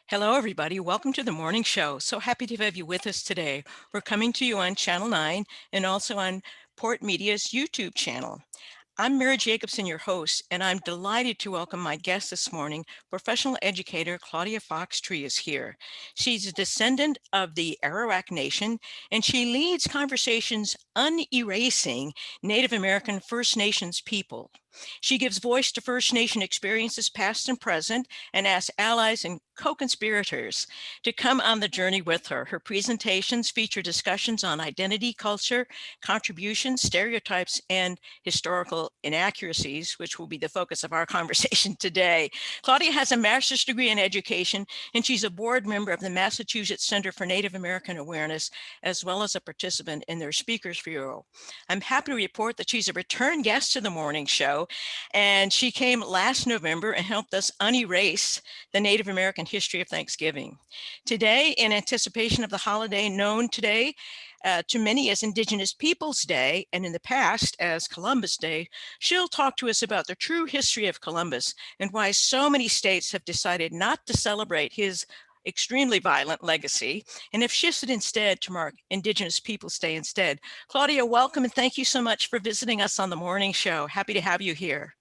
Hello, everybody. Welcome to the morning show. So happy to have you with us today. We're coming to you on Channel 9 and also on Port Media's YouTube channel. I'm Mary Jacobsen, your host, and I'm delighted to welcome my guest this morning. Professional educator Claudia Fox Tree is here. She's a descendant of the Arawak Nation, and she leads conversations unerasing Native American First Nations people. She gives voice to First Nation experiences past and present and asks allies and co-conspirators to come on the journey with her. Her presentations feature discussions on identity, culture, contributions, stereotypes, and historical inaccuracies, which will be the focus of our conversation today. Claudia has a master's degree in education, and she's a board member of the Massachusetts Center for Native American Awareness, as well as a participant in their Speakers Bureau. I'm happy to report that she's a return guest to the morning show, and she came last November and helped us unerase the Native American history of Thanksgiving. Today, in anticipation of the holiday known today to many as Indigenous Peoples Day, and in the past as Columbus Day, she'll talk to us about the true history of Columbus and why so many states have decided not to celebrate his extremely violent legacy and have shifted instead to mark Indigenous Peoples Day instead. Claudia, welcome and thank you so much for visiting us on the morning show. Happy to have you here.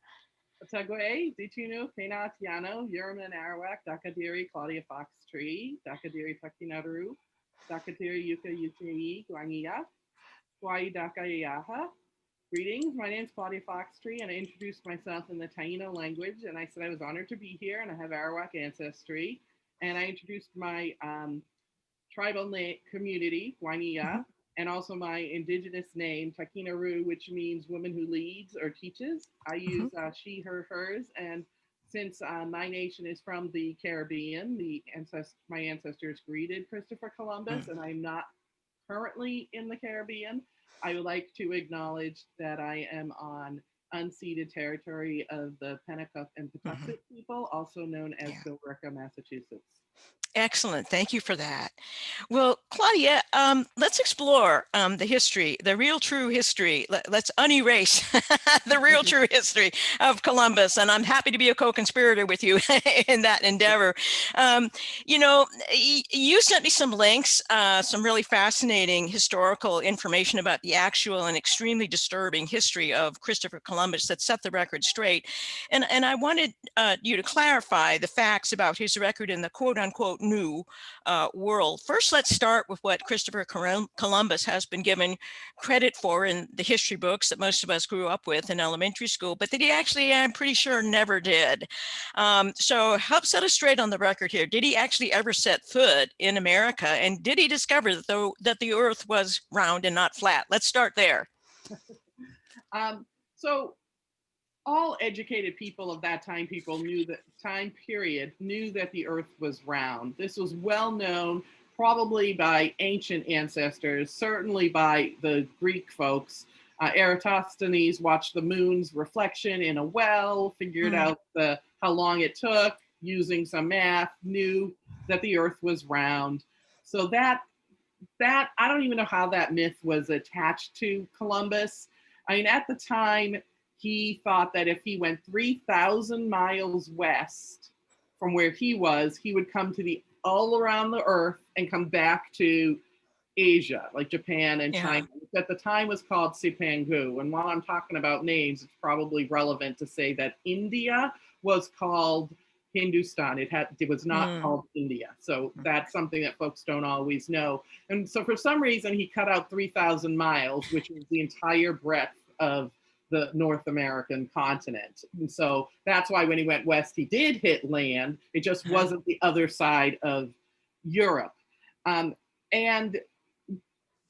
Tagwe, Ditunu, Pena Tiano, Yurumein Arawak, Dakadiri, Claudia Fox Tree, Dakadiri Pakinaru, Dakadiri Yuka Yutei, Guangia, Kwai Dakayaha. Greetings, my name is Claudia Fox Tree, and I introduced myself in the Taino language, and I said I was honored to be here, and I have Arawak ancestry, and I introduced my tribal community, Guangia, and also my indigenous name, Takinaru, which means woman who leads or teaches. I use she, her, hers, and since my nation is from the Caribbean, my ancestors greeted Christopher Columbus, and I'm not currently in the Caribbean. I would like to acknowledge that I am on unceded territory of the Pennacook and Patuxet people, also known as Billerica, Massachusetts. Excellent. Thank you for that. Well, Claudia, let's explore the history, the real true history. Let's unerase the real true history of Columbus. And I'm happy to be a co-conspirator with you in that endeavor. You sent me some links, some really fascinating historical information about the actual and extremely disturbing history of Christopher Columbus that set the record straight. And I wanted you to clarify the facts about his record in the quote unquote new world. First, let's start with what Christopher Columbus has been given credit for in the history books that most of us grew up with in elementary school, but that he actually, I'm pretty sure, never did. So help set us straight on the record here. Did he actually ever set foot in America? And did he discover that the earth was round and not flat? Let's start there. So all educated people of that time knew that the earth was round. This was well known probably by ancient ancestors, certainly by the Greek folks. Eratosthenes watched the moon's reflection in a well, figured out how long it took using some math, knew that the earth was round. So that I don't even know how that myth was attached to Columbus. I mean, at the time, he thought that if he went 3,000 miles west from where he would come to all around the earth and come back to Asia, like Japan and China, which at the time was called Sipangu. And while I'm talking about names, it's probably relevant to say that India was called Hindustan. It was not called India. So that's something that folks don't always know. And so for some reason, he cut out 3,000 miles, which is the entire breadth of the North American continent. And so that's why when he went west, he did hit land. It just wasn't the other side of Europe. And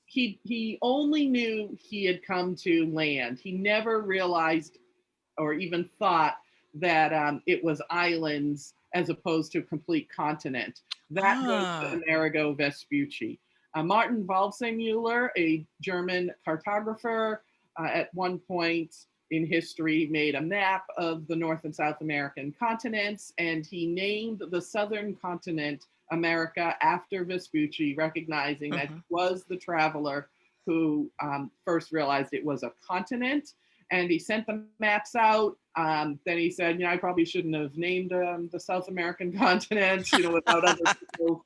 he only knew he had come to land. He never realized or even thought that it was islands as opposed to a complete continent. That goes to Amerigo Vespucci. Martin Waldseemüller, a German cartographer, at one point in history made a map of the North and South American continents, and he named the southern continent America after Vespucci, recognizing that he was the traveler who first realized it was a continent. and he sent the maps out. Then he said, I probably shouldn't have named the South American continent, without other people's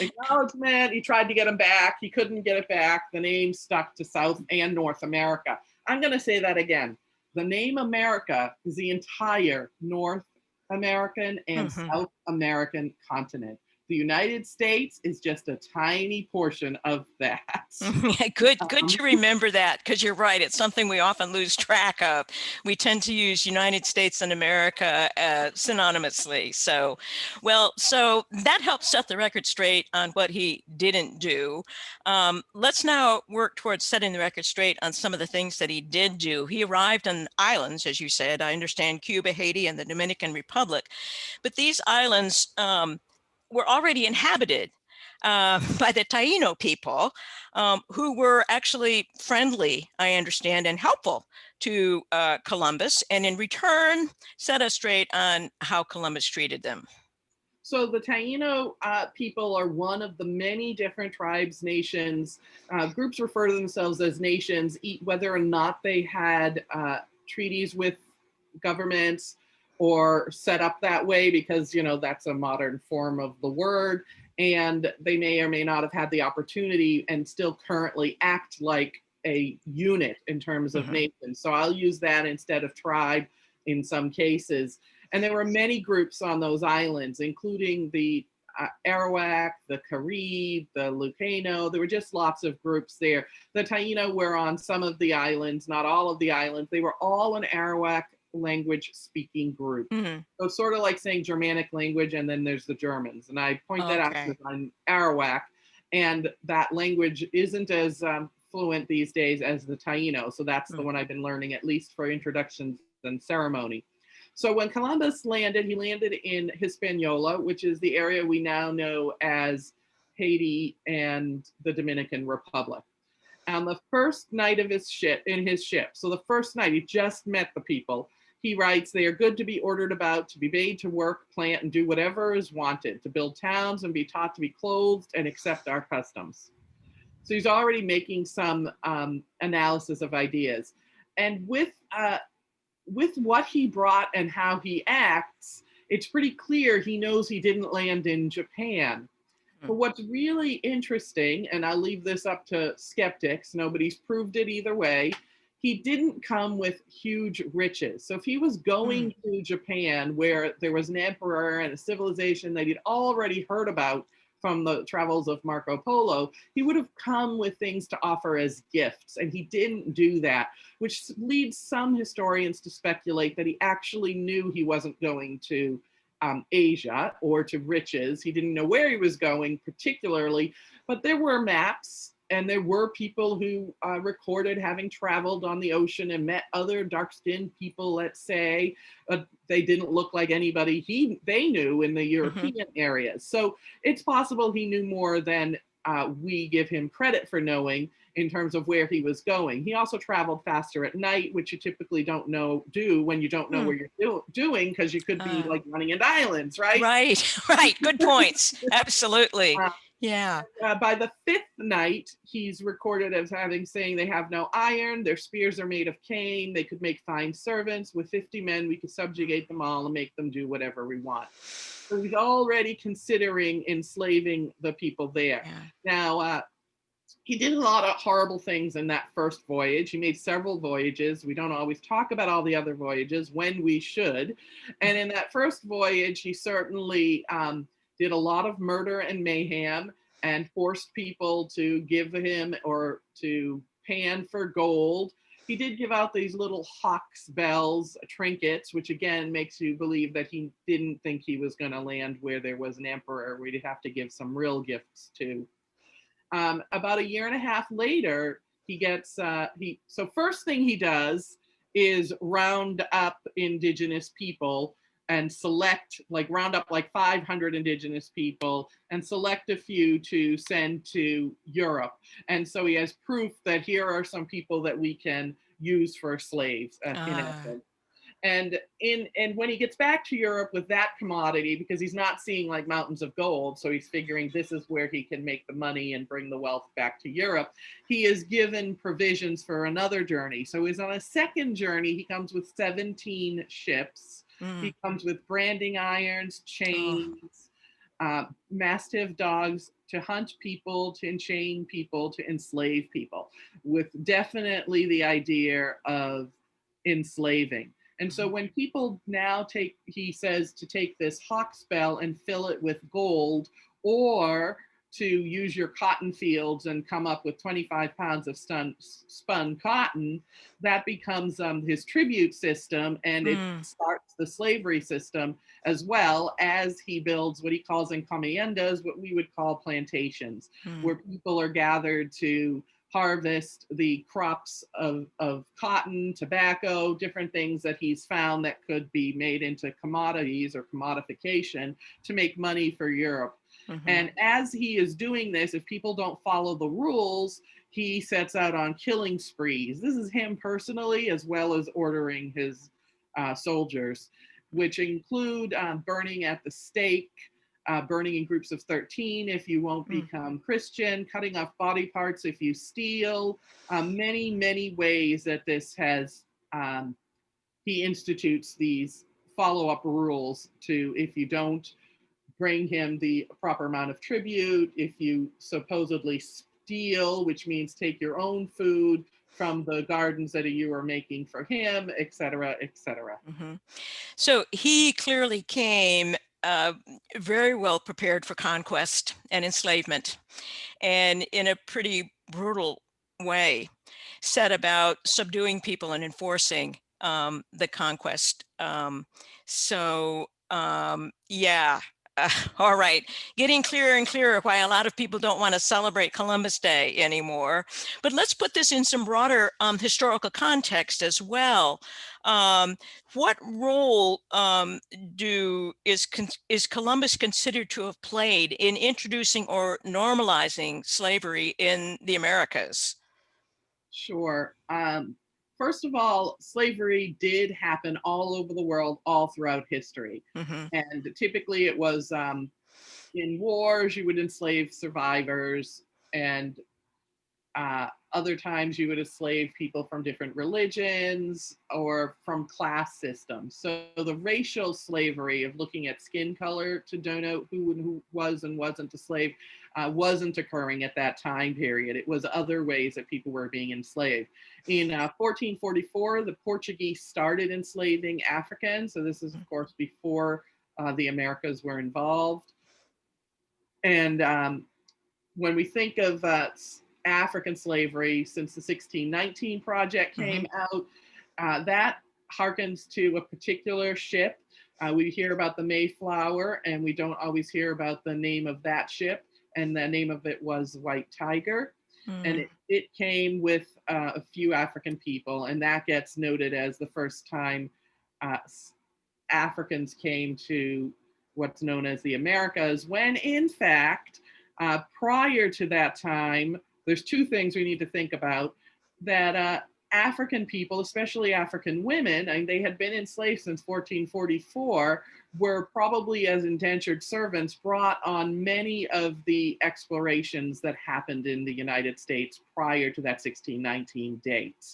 acknowledgement. He tried to get them back. He couldn't get it back. The name stuck to South and North America. I'm going to say that again. The name America is the entire North American and South American continent. The United States is just a tiny portion of that. Good to remember that, because you're right. It's something we often lose track of. We tend to use United States and America synonymously. So that helps set the record straight on what he didn't do. Let's now work towards setting the record straight on some of the things that he did do. He arrived on islands, as you said. I understand Cuba, Haiti, and the Dominican Republic. But these islands were already inhabited by the Taino people, who were actually friendly, I understand, and helpful to Columbus, and in return set us straight on how Columbus treated them. So the Taino people are one of the many different tribes, nations. Groups refer to themselves as nations, whether or not they had treaties with governments or set up that way, because, that's a modern form of the word. And they may or may not have had the opportunity and still currently act like a unit in terms of nation. So I'll use that instead of tribe in some cases. And there were many groups on those islands, including the Arawak, the Carib, the Lucano. There were just lots of groups there. The Taino were on some of the islands, not all of the islands. They were all an Arawak language speaking group. So it's sort of like saying Germanic language, and then there's the Germans. And I point that out because I'm Arawak, and that language isn't as fluent these days as the Taino. So that's the one I've been learning, at least for introductions and ceremony. So when Columbus landed, he landed in Hispaniola, which is the area we now know as Haiti and the Dominican Republic. On the first night of his ship, so the first night he just met the people, he writes, "They are good to be ordered about, to be made to work, plant, and do whatever is wanted, to build towns and be taught to be clothed and accept our customs." So he's already making some analysis of ideas. And with what he brought and how he acts, it's pretty clear he knows he didn't land in Japan. But what's really interesting, and I'll leave this up to skeptics, nobody's proved it either way, he didn't come with huge riches. So if he was going to Japan, where there was an emperor and a civilization that he'd already heard about from the travels of Marco Polo, he would have come with things to offer as gifts, and he didn't do that, which leads some historians to speculate that he actually knew he wasn't going to Asia or to riches. He didn't know where he was going particularly, but there were maps and there were people who recorded having traveled on the ocean and met other dark-skinned people, let's say. They didn't look like anybody they knew in the European areas. So it's possible he knew more than we give him credit for knowing in terms of where he was going. He also traveled faster at night, which you typically don't do when you don't know where you're doing, because you could be like running into islands, right? Right. Good points. Absolutely. Yeah. By the fifth night, he's recorded as saying they have no iron, their spears are made of cane, they could make fine servants. With 50 men, we could subjugate them all and make them do whatever we want. So he's already considering enslaving the people there. Yeah. Now, he did a lot of horrible things in that first voyage. He made several voyages. We don't always talk about all the other voyages when we should. And in that first voyage, he certainly did a lot of murder and mayhem and forced people to give him or to pan for gold. He did give out these little hawk's bells, trinkets, which again makes you believe that he didn't think he was going to land where there was an emperor, where he'd have to give some real gifts to. About a year and a half later, he gets, so first thing he does is round up indigenous people and round up like 500 indigenous people and select a few to send to Europe. And so he has proof that here are some people that we can use for slaves, in essence. And when he gets back to Europe with that commodity, because he's not seeing like mountains of gold, so he's figuring this is where he can make the money and bring the wealth back to Europe, he is given provisions for another journey. So he's on a second journey. He comes with 17 ships. Mm. He comes with branding irons, Oh. chains, mastiff dogs to hunt people, to enchain people, to enslave people, with definitely the idea of enslaving. And so Mhm. when people now he says to take this hawk spell and fill it with gold, or to use your cotton fields and come up with 25 pounds of spun cotton, that becomes his tribute system, and it Mm. starts the slavery system, as well as he builds what he calls encomiendas, what we would call plantations, Mm. where people are gathered to harvest the crops of cotton, tobacco, different things that he's found that could be made into commodities or commodification to make money for Europe. Mhm. And as he is doing this, if people don't follow the rules, he sets out on killing sprees. This is him personally, as well as ordering his soldiers, which include burning at the stake, burning in groups of 13 if you won't Mm. become Christian, cutting off body parts if you steal, many, many ways that this has, he institutes these follow-up rules to, if you don't bring him the proper amount of tribute, if you supposedly steal, which means take your own food from the gardens that you are making for him, etc., etc. Mhm. So he clearly came uh, very well prepared for conquest and enslavement, and in a pretty brutal way, set about subduing people and enforcing the conquest. Yeah. All right, getting clearer and clearer why a lot of people don't want to celebrate Columbus Day anymore. But let's put this in some broader historical context as well. Um, what role is Columbus considered to have played in introducing or normalizing slavery in the Americas? Sure. First of all, slavery did happen all over the world, all throughout history. Hmm. And typically it was in wars, you would enslave survivors, and other times you would enslave people from different religions or from class systems. So the racial slavery of looking at skin color to denote who was and wasn't a slave wasn't occurring at that time period. It was other ways that people were being enslaved. In 1444, the Portuguese started enslaving Africans. So this is, of course, before the Americas were involved. And when we think of African slavery, since the 1619 project Hmm. came out, that harkens to a particular ship. We hear about the Mayflower, and we don't always hear about the name of that ship. And the name of it was White Tiger. And Mm. it came with a few African people, and that gets noted as the first time uh, Africans came to what's known as the Americas, when in fact, prior to that time, there's two things we need to think about, that African people, especially African women, and they had been enslaved since 1444, were probably as indentured servants brought on many of the explorations that happened in the United States prior to that 1619 date.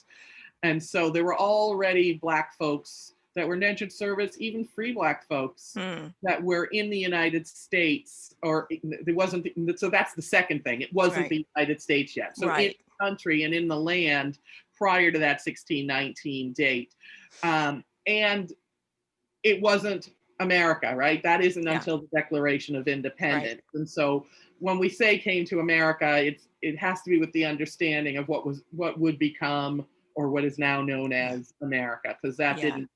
And so there were already Black folks that were indentured servants, even free Black folks Mm. that were in the United States, or there wasn't, so that's the second thing. It wasn't Right. the United States yet. So in Right. the country and in the land prior to that 1619 date. And it wasn't America, right? That isn't Yeah. until the Declaration of Right. Independence. And so when we say came to America, it has to be with the understanding of what would become, or what is now known Yeah. as America, because that Yeah. didn't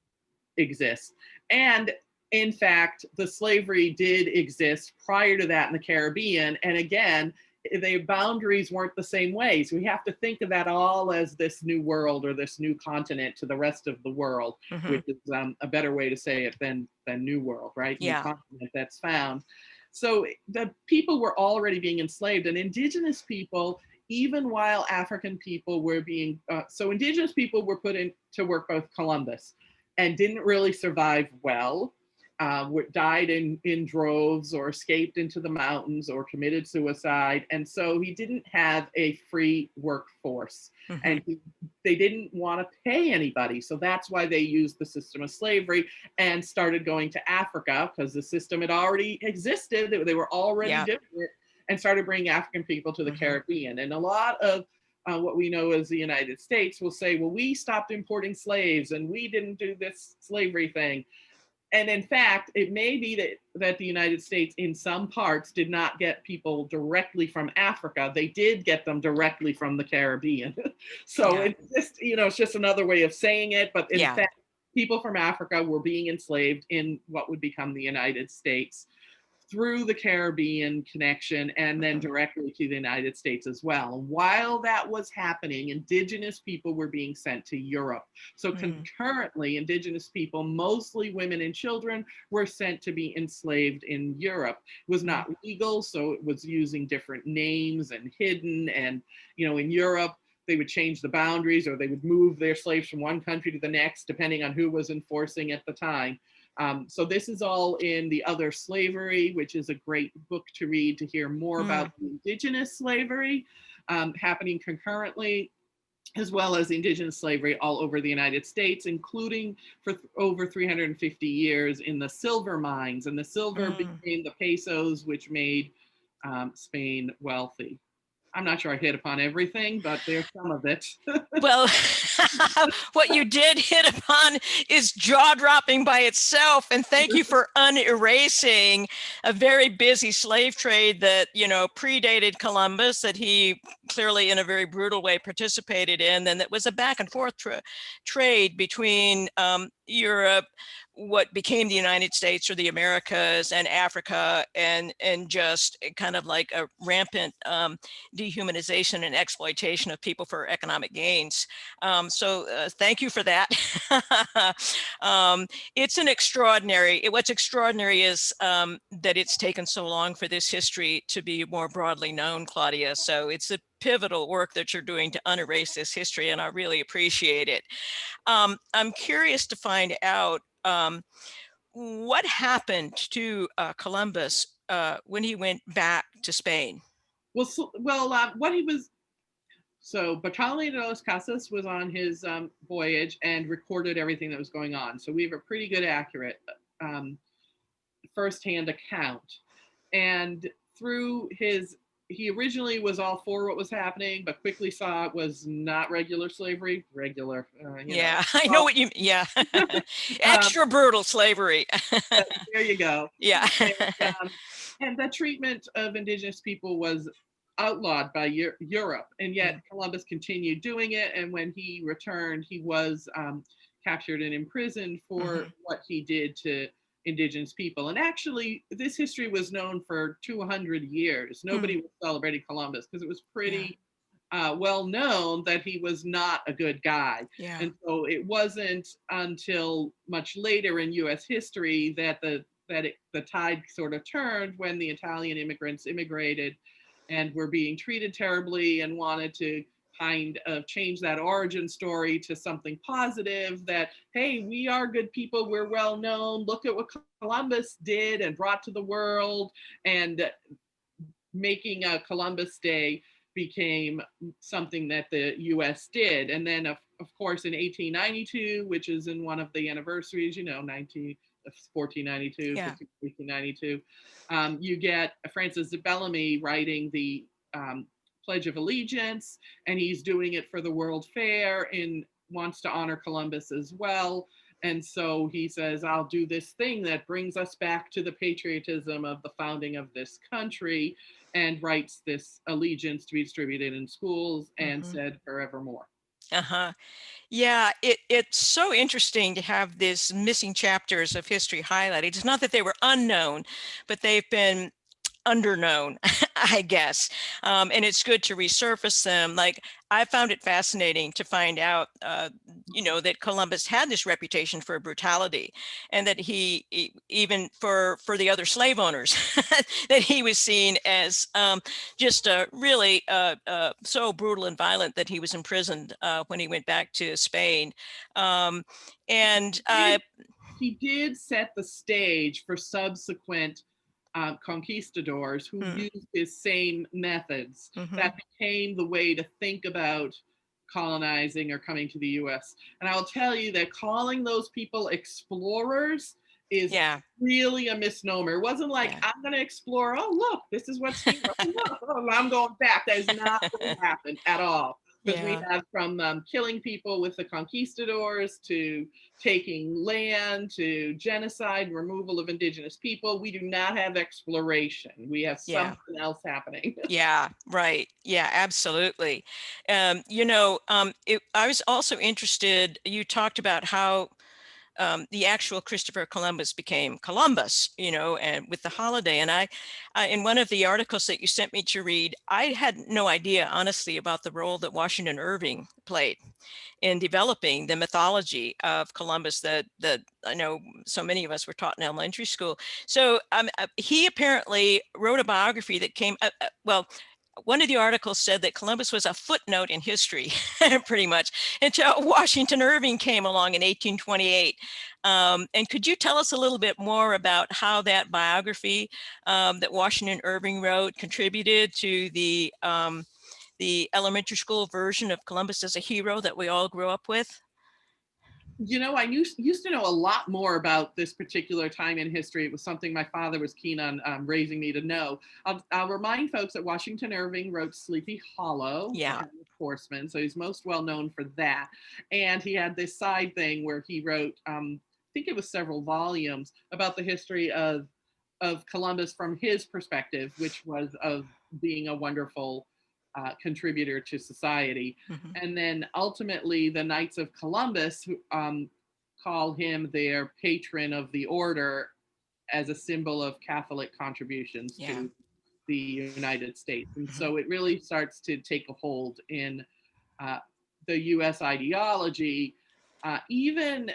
exist. And in fact, the slavery did exist prior to that in the Caribbean. And again, the boundaries weren't the same way. So we have to think of that all as this new world, or this new continent to the rest of the world, Hmm. which is a better way to say it than new world, right? New Yeah. continent that's found. So the people were already being enslaved, and indigenous people, even while African people were being, so indigenous people were put in to work with Columbus. and didn't really survive well. Died in droves or escaped into the mountains or committed suicide. And so he didn't have a free workforce. Mm-hmm. And they didn't want to pay anybody. So that's why they used the system of slavery and started going to Africa, because the system had already existed. They were already Yeah. doing it, and started bringing African people to the Mm-hmm. Caribbean. And a lot of what we know as the United States will say, well, we stopped importing slaves and we didn't do this slavery thing. And in fact, it may be that the United States in some parts did not get people directly from Africa. They did get them directly from the Caribbean. So Yeah. it's just, it's just another way of saying it. But in Yeah. fact, people from Africa were being enslaved in what would become the United States through the Caribbean connection and then Mm-hmm. directly to the United States as well. While that was happening, Indigenous people were being sent to Europe. So Mm-hmm. concurrently, Indigenous people, mostly women and children, were sent to be enslaved in Europe. It was not legal, so it was using different names and hidden. And, in Europe, they would change the boundaries, or they would move their slaves from one country to the next, depending on who was enforcing at the time. So this is all in The Other Slavery, which is a great book to read to hear more about the Indigenous slavery happening concurrently, as well as Indigenous slavery all over the United States, including for over 350 years in the silver mines. And the silver became the pesos, which made Spain wealthy. I'm not sure I hit upon everything, but there's some of it. Well, what you did hit upon is jaw-dropping by itself, and thank you for unerasing a very busy slave trade that, predated Columbus, that he clearly in a very brutal way participated in, and that was a back and forth trade between Europe, what became the United States or the Americas, and Africa, and just kind of like a rampant dehumanization and exploitation of people for economic gains. So thank you for that. It's an extraordinary, what's extraordinary is that it's taken so long for this history to be more broadly known, Claudia. So it's a pivotal work that you're doing to unerase this history, and I really appreciate it. I'm curious to find out what happened to Columbus when he went back to Spain. What he was So Bartolome de las Casas was on his voyage and recorded everything that was going on. So we have a pretty good, accurate firsthand account. And through he originally was all for what was happening, but quickly saw it was not regular slavery. I know what you. Yeah, extra brutal slavery. There you go. Yeah. And that treatment of Indigenous people was outlawed by Europe, and yet Columbus continued doing it. And when he returned, he was captured and imprisoned for what he did to Indigenous people. And actually, this history was known for 200 years. Nobody was celebrating Columbus because it was pretty well known that he was not a good guy. Yeah. And so it wasn't until much later in U.S. history that the tide sort of turned, when the Italian immigrants immigrated and were being treated terribly and wanted to kind of change that origin story to something positive, that, hey, we are good people, we're well known, look at what Columbus did and brought to the world. And making a Columbus Day became something that the US did. And then, of course, in 1892, which is in one of the anniversaries, 1492, 1892, you get Francis Bellamy writing the Pledge of Allegiance, and he's doing it for the World Fair and wants to honor Columbus as well. And so he says, I'll do this thing that brings us back to the patriotism of the founding of this country, and writes this allegiance to be distributed in schools, and said forevermore. Yeah, it's so interesting to have these missing chapters of history highlighted. It's not that they were unknown, but they've been underknown. I guess. And it's good to resurface them. Like, I found it fascinating to find out, that Columbus had this reputation for brutality, and that even for the other slave owners, that he was seen as just really so brutal and violent that he was imprisoned when he went back to Spain. Um, and he did set the stage for subsequent conquistadors who hmm, used his same methods mm-hmm, that became the way to think about colonizing or coming to the US. And I'll tell you that calling those people explorers is yeah, really a misnomer. It wasn't like, yeah, I'm going to explore, oh, look, this is what's here. Oh, look, oh, I'm going back. That is not what happened at all. Because we yeah. have from killing people with the conquistadors to taking land to genocide, removal of indigenous people. We do not have exploration. We have Yeah. something else happening. Yeah, right. Yeah, absolutely. I was also interested, you talked about how the actual Christopher Columbus became Columbus, and with the holiday. And in one of the articles that you sent me to read, I had no idea, honestly, about the role that Washington Irving played in developing the mythology of Columbus that I know so many of us were taught in elementary school. So he apparently wrote a biography that came, well, one of the articles said that Columbus was a footnote in history, pretty much, until Washington Irving came along in 1828. And could you tell us a little bit more about how that biography that Washington Irving wrote contributed to the elementary school version of Columbus as a hero that we all grew up with? I used to know a lot more about this particular time in history. It was something my father was keen on raising me to know. I'll remind folks that Washington Irving wrote Sleepy Hollow, The Yeah. Headless Horseman, so he's most well known for that. And he had this side thing where he wrote, I think it was several volumes, about the history of Columbus from his perspective, which was of being a wonderful contributor to society. Hmm. And then ultimately, the Knights of Columbus call him their patron of the order as a symbol of Catholic contributions Yeah. to the United States. And Hmm. so it really starts to take a hold in uh, the US ideology. Even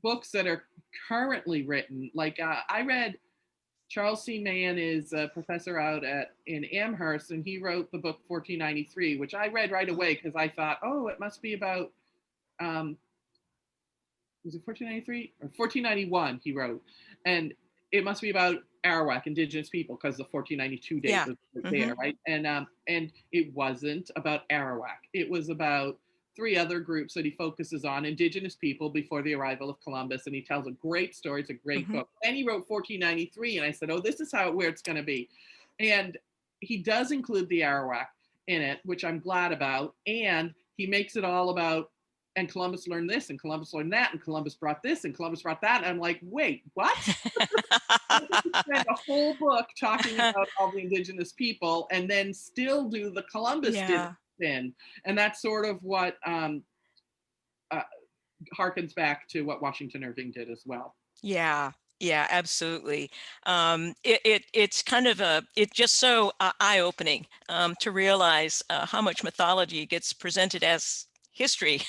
books that are currently written, like I read Charles C. Mann is a professor out in Amherst, and he wrote the book 1493, which I read right away because I thought, oh, it must be about um, was it 1493 or 1491? He wrote, and it must be about Arawak, indigenous people, because the 1492 date Yeah. was Hmm. there, right? And it wasn't about Arawak. It was about three other groups that he focuses on, indigenous people before the arrival of Columbus, and he tells a great story. It's a great Hmm. book. And he wrote 1493, and I said, oh, this is where it's going to be, and he does include the Arawak in it, which I'm glad about, and he makes it all about and Columbus learned this, and Columbus learned that, and Columbus brought this, and Columbus brought that. And I'm like, wait, what? Spend a whole book talking about all the indigenous people, and then still do the Columbus did Yeah. spin, and that's sort of what uh, harkens back to what Washington Irving did as well. Yeah. Yeah, absolutely. It's kind of it's just so eye-opening to realize how much mythology gets presented as history.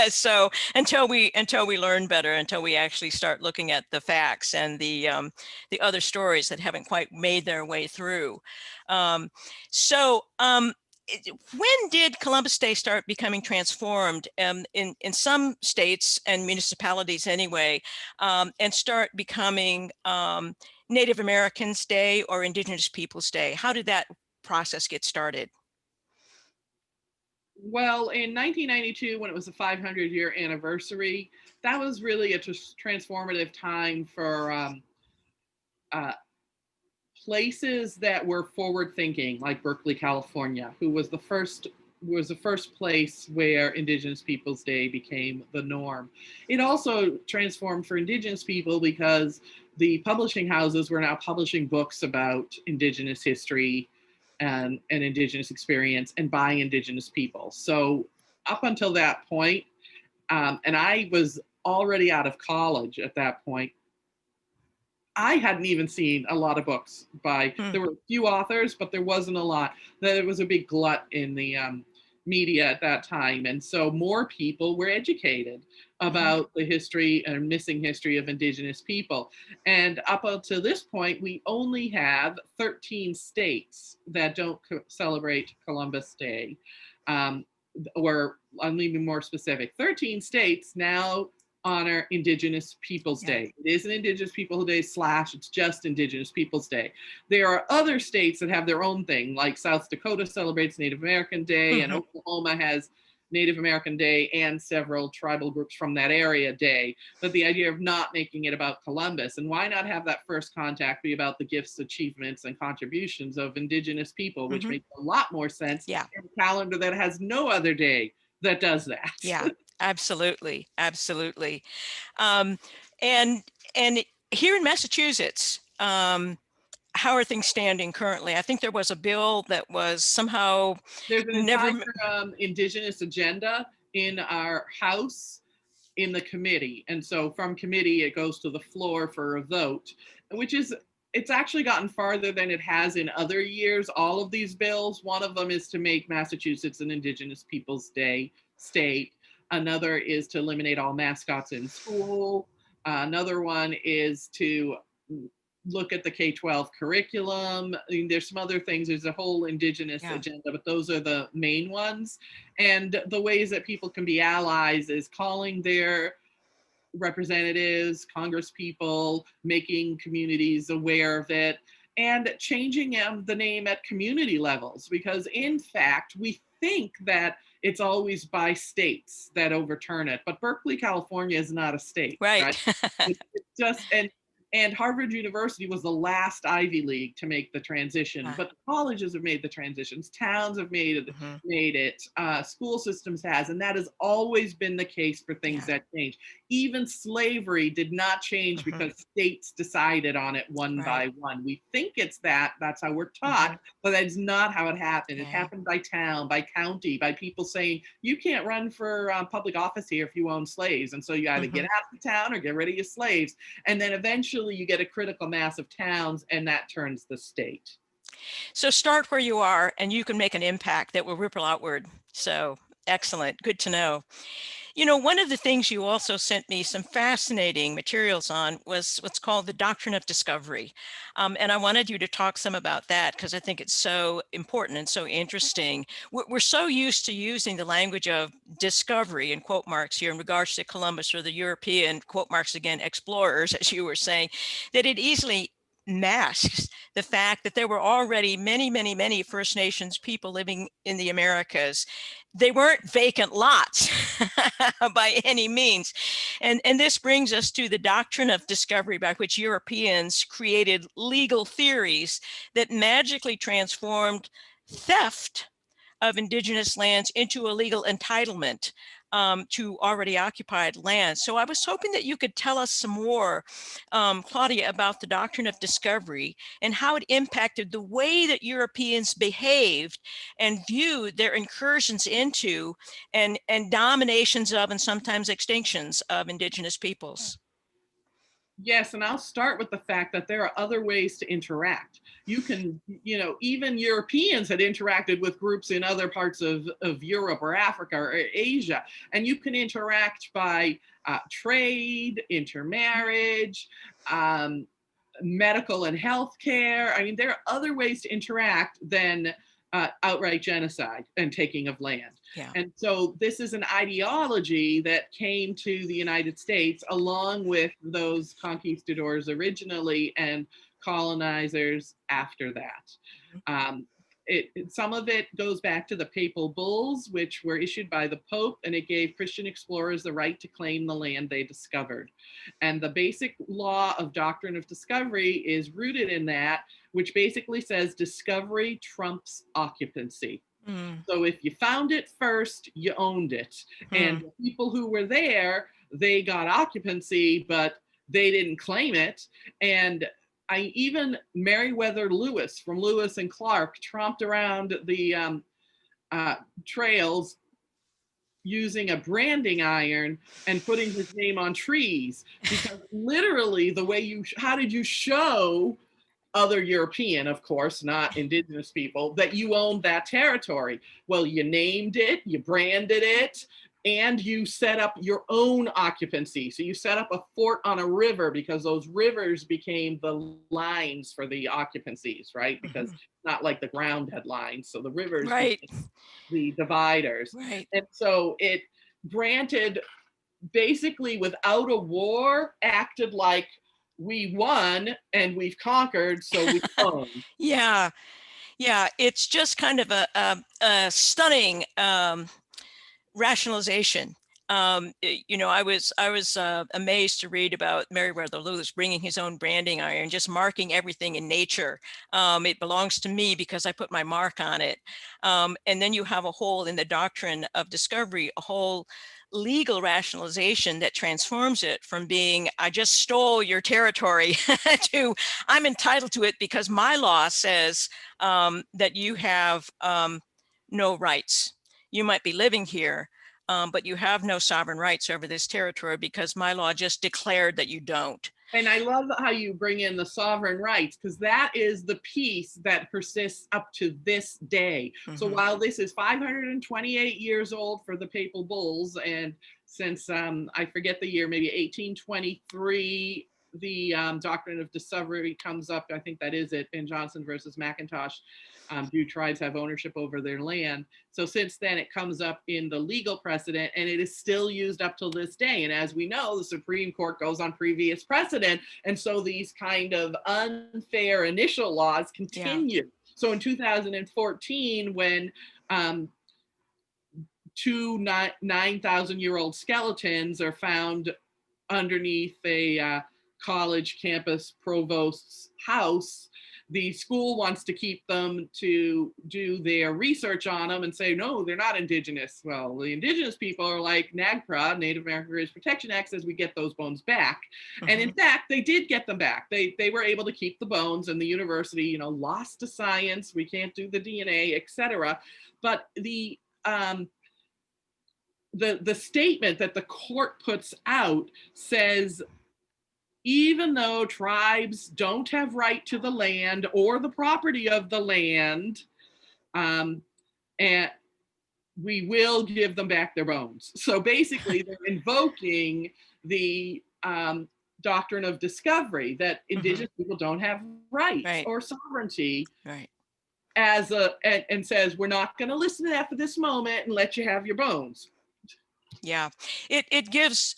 So until we learn better, until we actually start looking at the facts and the other stories that haven't quite made their way through. Um, so when did Columbus Day start becoming transformed in some states and municipalities anyway, and start becoming Native Americans Day or Indigenous Peoples Day? How did that process get started? Well, in 1992, when it was the 500-year anniversary, that was really a transformative time for uh, places that were forward thinking, like Berkeley, California, who was the first place where Indigenous Peoples Day became the norm. It also transformed for Indigenous people because the publishing houses were now publishing books about Indigenous history and Indigenous experience and by Indigenous people. So up until that point, and I was already out of college at that point, I hadn't even seen a lot of books by, Hmm. there were a few authors, but there wasn't a lot. There was a big glut in the media at that time. And so more people were educated about the history and missing history of Indigenous people. And up until this point, we only have 13 states that don't celebrate Columbus Day. Um, or let me be more specific, 13 states now honor Indigenous Peoples Yeah. Day. It is an Indigenous People Day / it's just Indigenous Peoples Day. There are other states that have their own thing, like South Dakota celebrates Native American Day, and Oklahoma has Native American Day and several tribal groups from that area day. But the idea of not making it about Columbus, and why not have that first contact be about the gifts, achievements, and contributions of Indigenous people, which makes a lot more sense Yeah. in a calendar that has no other day that does that. Yeah, absolutely. Absolutely. Um, and here in Massachusetts, how are things standing currently? I think there was a bill that was somehow There's an never. entire Indigenous agenda in our House, in the committee. And so from committee, it goes to the floor for a vote, which is, it's actually gotten farther than it has in other years. All of these bills, one of them is to make Massachusetts an Indigenous Peoples Day state. Another is to eliminate all mascots in school. Another one is to look at the K-12 curriculum. I mean, there's some other things. There's a whole Indigenous agenda, but those are the main ones. And the ways that people can be allies is calling their representatives, Congress people, making communities aware of it, and changing the name at community levels. Because in fact, we think that it's always by states that overturn it, but Berkeley, California is not a state, Right. right? It's just, and Harvard University was the last Ivy League to make the transition, but colleges have made the transitions, towns have made it, school systems has, and that has always been the case for things that change. Even slavery did not change because states decided on it one by one. We think it's that's how we're taught, but that's not how it happened. It happened by town, by county, by people saying, you can't run for public office here if you own slaves. And so you either get out of town or get rid of your slaves. And then eventually you get a critical mass of towns, and that turns the state. So start where you are, and you can make an impact that will ripple outward. So excellent. Good to know. You know, one of the things you also sent me some fascinating materials on was what's called the Doctrine of Discovery. And I wanted you to talk some about that because I think it's so important and so interesting. We're so used to using the language of discovery in quote marks here in regards to Columbus or the European quote marks again, explorers, as you were saying, that it easily masks the fact that there were already many, many, many First Nations people living in the Americas. They weren't vacant lots by any means. And this brings us to the doctrine of discovery, by which Europeans created legal theories that magically transformed theft of indigenous lands into a legal entitlement to already occupied land. So I was hoping that you could tell us some more, Claudia, about the doctrine of discovery and how it impacted the way that Europeans behaved and viewed their incursions into and dominations of and sometimes extinctions of indigenous peoples. Yes, and I'll start with the fact that there are other ways to interact. You can, even Europeans had interacted with groups in other parts of Europe or Africa or Asia, and you can interact by trade, intermarriage, medical and healthcare. I mean, there are other ways to interact than outright genocide and taking of land. Yeah. And so this is an ideology that came to the United States along with those conquistadors originally and colonizers after that. Some of it goes back to the papal bulls, which were issued by the Pope, and it gave Christian explorers the right to claim the land they discovered. And the basic law of Doctrine of Discovery is rooted in that, which basically says discovery trumps occupancy. So if you found it first, you owned it. And the people who were there, they got occupancy, but they didn't claim it. And even Meriwether Lewis from Lewis and Clark tromped around the trails using a branding iron and putting his name on trees, because literally the way how did you show other European, of course, not indigenous people, that you owned that territory? Well, you named it, you branded it, and you set up your own occupancy. So you set up a fort on a river, because those rivers became the lines for the occupancies, right? Because not like the ground had lines. So the rivers Right. became the dividers. Right. And so it granted, basically without a war, acted like we won and we've conquered, so we own. Yeah. Yeah. It's just kind of a stunning rationalization. I was amazed to read about Meriwether Lewis bringing his own branding iron, just marking everything in nature. It belongs to me because I put my mark on it. And then you have a whole, in the Doctrine of Discovery, a whole legal rationalization that transforms it from being, I just stole your territory, to I'm entitled to it because my law says that you have no rights. You might be living here, but you have no sovereign rights over this territory because my law just declared that you don't. And I love how you bring in the sovereign rights, because that is the piece that persists up to this day. So while this is 528 years old for the papal bulls, and since I forget the year, maybe 1823, the Doctrine of Discovery comes up, I think that is it, in Johnson versus McIntosh. Do tribes have ownership over their land? So since then, it comes up in the legal precedent, and it is still used up till this day. And as we know, the Supreme Court goes on previous precedent, and so these kind of unfair initial laws continue. Yeah. So in 2014, when two 9,000-year-old skeletons are found underneath a college campus provost's house, the school wants to keep them to do their research on them and say, no, they're not indigenous. Well, the indigenous people are like, NAGPRA, Native American Heritage Protection Act, says we get those bones back. And in fact, they did get them back. They were able to keep the bones, and the university, lost to science. We can't do the DNA, etc. But the statement that the court puts out says, even though tribes don't have right to the land or the property of the land, and we will give them back their bones. So basically, they're invoking the Doctrine of Discovery, that indigenous people don't have rights or sovereignty, and says, we're not going to listen to that for this moment and let you have your bones. Yeah, it gives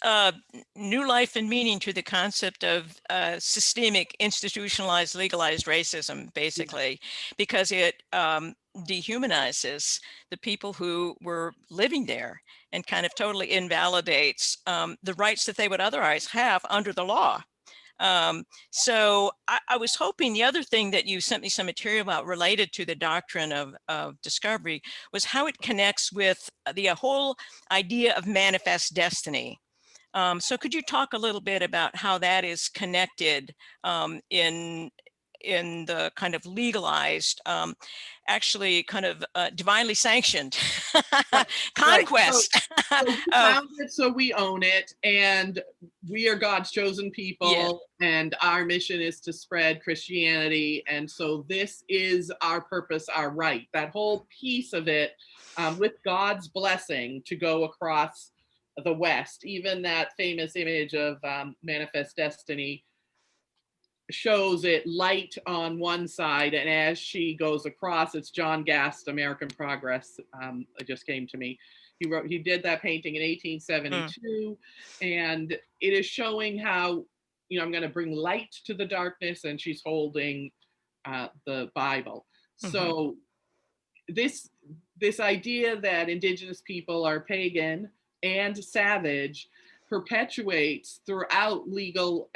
new life and meaning to the concept of systemic, institutionalized, legalized racism, basically, because it dehumanizes the people who were living there and kind of totally invalidates the rights that they would otherwise have under the law. So I was hoping the other thing that you sent me some material about related to the Doctrine of Discovery was how it connects with the whole idea of manifest destiny. So could you talk a little bit about how that is connected in the kind of legalized, actually kind of divinely sanctioned conquest? So we found it, so we own it, and we are God's chosen people, and our mission is to spread Christianity, and so this is our purpose, our right. That whole piece of it, with God's blessing, to go across the West. Even that famous image of Manifest Destiny shows it light on one side, and as she goes across, it's John Gast, American Progress. It just came to me. He did that painting in 1872, and it is showing how, I'm going to bring light to the darkness, and she's holding the Bible. So this idea that indigenous people are pagan and savage perpetuates throughout legal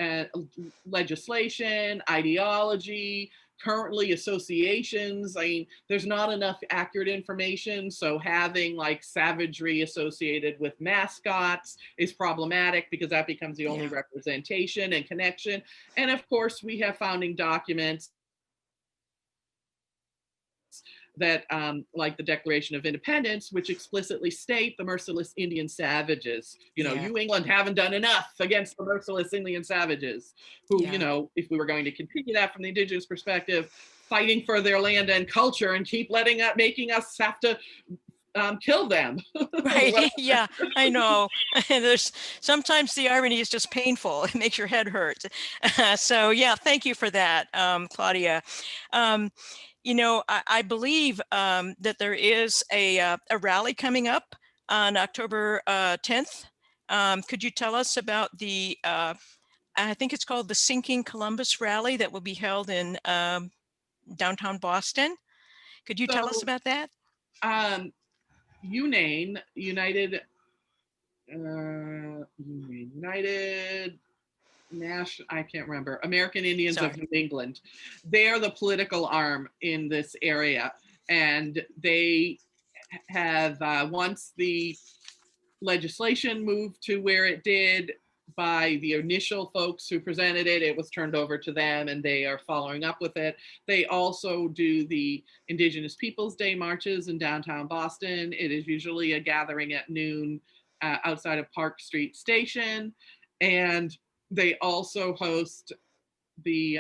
legislation, ideology, currently associations. I mean, there's not enough accurate information, so having like savagery associated with mascots is problematic, because that becomes the only representation and connection. And of course, we have founding documents that, like the Declaration of Independence, which explicitly state the merciless Indian savages. Yeah. You England haven't done enough against the merciless Indian savages, who, Yeah. if we were going to continue that from the indigenous perspective, fighting for their land and culture and keep making us have to kill them. Right. Yeah, I know. There's sometimes the irony is just painful. It makes your head hurt. So yeah, thank you for that, Claudia. I believe that there is a rally coming up on October 10th. Could you tell us about I think it's called the Sinking Columbus Rally that will be held in downtown Boston? Could you tell us So, about that? UNAIN, United National, I can't remember, American Indians of Sorry. New England. They're the political arm in this area. And they have, once the legislation moved to where it did by the initial folks who presented it, it was turned over to them and they are following up with it. They also do the Indigenous Peoples Day marches in downtown Boston. It is usually a gathering at noon outside of Park Street Station. And they also host the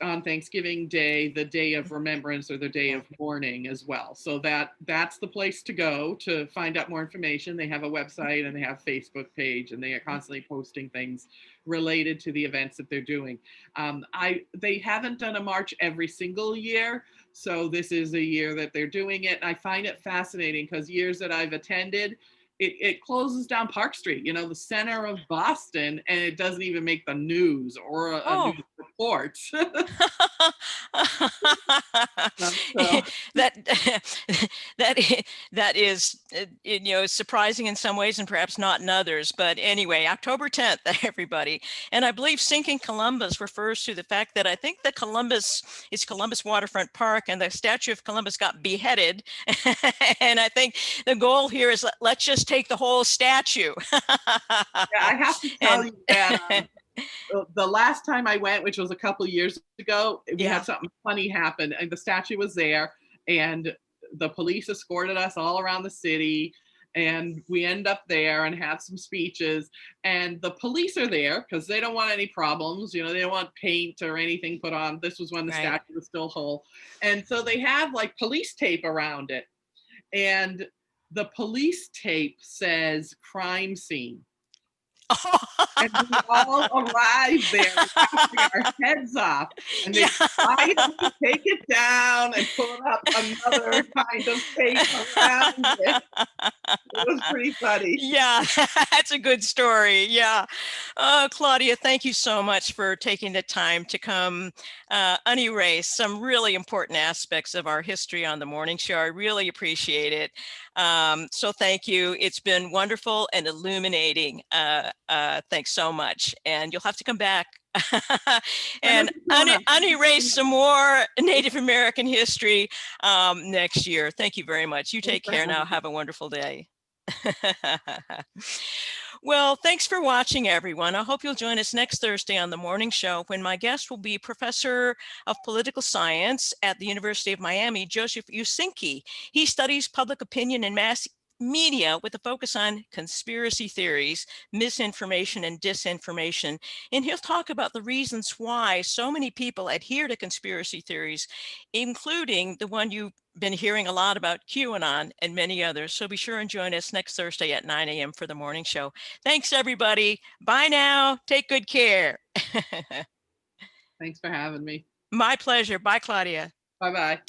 on Thanksgiving Day, the Day of Remembrance or the Day Yeah. of Mourning as well. So that's the place to go to find out more information. They have a website and they have a Facebook page, and they are constantly posting things related to the events that they're doing. They haven't done a march every single year, so this is a year that they're doing it. And I find it fascinating because years that I've attended, it closes down Park Street, the center of Boston, and it doesn't even make the news or a Oh. news report. So, that that is surprising in some ways and perhaps not in others. But anyway, October 10th, everybody. And I believe Sinking Columbus refers to the fact that I think the Columbus Waterfront Park, and the statue of Columbus got beheaded. And I think the goal here is let's just take the whole statue. yeah, I have to tell And you that the last time I went, which was a couple years ago, we yeah. had something funny happen, and the statue was there, and the police escorted us all around the city, and we end up there and have some speeches, and the police are there because they don't want any problems. They don't want paint or anything put on. This was when the Right. statue was still whole, and so they have like police tape around it, and the police tape says crime scene. And we all arrived there laughing our heads off. And they tried to take it down and put up another kind of tape around it. It was pretty funny. Yeah, that's a good story. Yeah. Claudia, thank you so much for taking the time to come unerase some really important aspects of our history on the morning show. I really appreciate it. So thank you. It's been wonderful and illuminating. Thanks so much. And you'll have to come back and unerase some more Native American history next year. Thank you very much. You take care now. Have a wonderful day. Well, thanks for watching, everyone. I hope you'll join us next Thursday on the morning show when my guest will be Professor of Political Science at the University of Miami, Joseph Usinki. He studies public opinion and mass media with a focus on conspiracy theories, misinformation, and disinformation. And he'll talk about the reasons why so many people adhere to conspiracy theories, including the one you've been hearing a lot about, QAnon, and many others. So be sure and join us next Thursday at 9 a.m. for the morning show. Thanks, everybody. Bye now. Take good care. Thanks for having me. My pleasure. Bye, Claudia. Bye-bye.